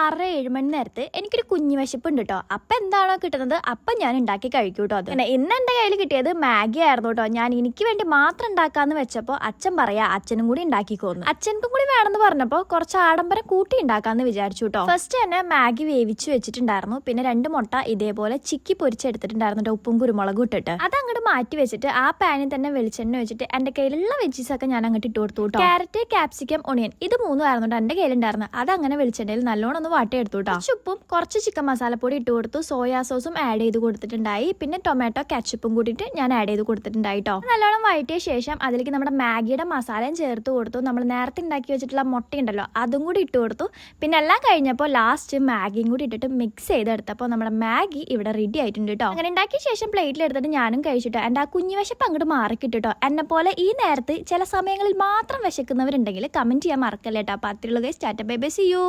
6-7 മണി നേരത്ത് എനിക്കൊരു കുഞ്ഞു വിശപ്പുണ്ട് കേട്ടോ. അപ്പം എന്താണോ കിട്ടുന്നത് അപ്പം ഞാൻ ഉണ്ടാക്കി കഴിക്കും കേട്ടോ. അത് പിന്നെ ഇന്ന് എൻ്റെ കയ്യിൽ കിട്ടിയത് മാഗി ആയിരുന്നു കേട്ടോ. ഞാൻ എനിക്ക് വേണ്ടി മാത്രം ഉണ്ടാക്കാന്ന് വെച്ചപ്പോൾ അച്ഛൻ പറയാ അച്ഛനും കൂടി ഉണ്ടാക്കിക്കോന്നു. അച്ഛനും കൂടി വേണമെന്ന് പറഞ്ഞപ്പോൾ കുറച്ച് ആഡംബരം കൂട്ടി ഉണ്ടാക്കാന്ന് വിചാരിച്ചു കേട്ടോ. ഫസ്റ്റ് തന്നെ മാഗി വേവിച്ച് വെച്ചിട്ടുണ്ടായിരുന്നു. പിന്നെ 2 മുട്ട ഇതേപോലെ ചിക്കി പൊരിച്ചെടുത്തിട്ടുണ്ടായിരുന്നു കേട്ടോ, ഉപ്പും കുരുമുളകും ഇട്ടിട്ട്. അത് അങ്ങോട്ട് മാറ്റി വെച്ചിട്ട് ആ പാനിൽ തന്നെ വെളിച്ചെണ്ണ വെച്ചിട്ട് എൻ്റെ കയ്യിലുള്ള വെജീസ് ഒക്കെ ഞാൻ അങ്ങോട്ട് ഇട്ട് കൊടുത്തു കേട്ടോ. ക്യാരറ്റ്, ക്യാപ്സിക്കം, ഒണിയൻ ഇത് 3 ആയിരുന്നു എൻ്റെ കയ്യിലുണ്ടായിരുന്നു. അത് അങ്ങനെ വെളിച്ചെണ്ണയിൽ നല്ലോണം ഒന്ന് വാട്ടിയെടുത്തു കേട്ടോ. ഉപ്പും കുറച്ച് ചിക്കൻ മസാലപ്പൊടി ഇട്ട് കൊടുത്തു. സോയാ സോസും ആഡ് ചെയ്ത് കൊടുത്തിട്ടുണ്ടായി. പിന്നെ ടൊമാറ്റോ കെച്ചപ്പും കൂടിയിട്ട് ഞാൻ ആഡ് ചെയ്ത് കൊടുത്തിട്ടുണ്ടായി കേട്ടോ. നല്ലോണം വഴറ്റിയ ശേഷം അതിലേക്ക് നമ്മുടെ മാഗിയുടെ മസാലയും ചേർത്ത് കൊടുത്തു. നമ്മൾ നേരത്തെ ഉണ്ടാക്കി വെച്ചിട്ടുള്ള മുട്ട ഉണ്ടല്ലോ അതും കൂടി ഇട്ട് കൊടുത്തു. പിന്നെ എല്ലാം കഴിഞ്ഞപ്പോൾ ലാസ്റ്റ് മാഗിയും കൂടി ഇട്ടിട്ട് മിക്സ് ചെയ്തെടുത്തപ്പോൾ നമ്മുടെ മാഗി ഇവിടെ റെഡി ആയിട്ടുണ്ട് കേട്ടോ. അങ്ങനെ ഉണ്ടാക്കിയ ശേഷം പ്ലേറ്റിൽ എടുത്തിട്ട് ഞാനും കഴിച്ചിട്ടോ. എൻ്റെ ആ കുഞ്ഞു വിശപ്പ് അങ്ങോട്ട് മാറിക്കിട്ടോ. എന്നെ പോലെ ഈ നേരത്ത് ചില സമയങ്ങളിൽ മാത്രം വിശക്കുന്നവരുണ്ടെങ്കിൽ കമന്റ് ചെയ്യാൻ മറക്കല്ലേട്ടോ. അപ്പോൾ അത്രയുള്ള guys, tata bye bye, see U.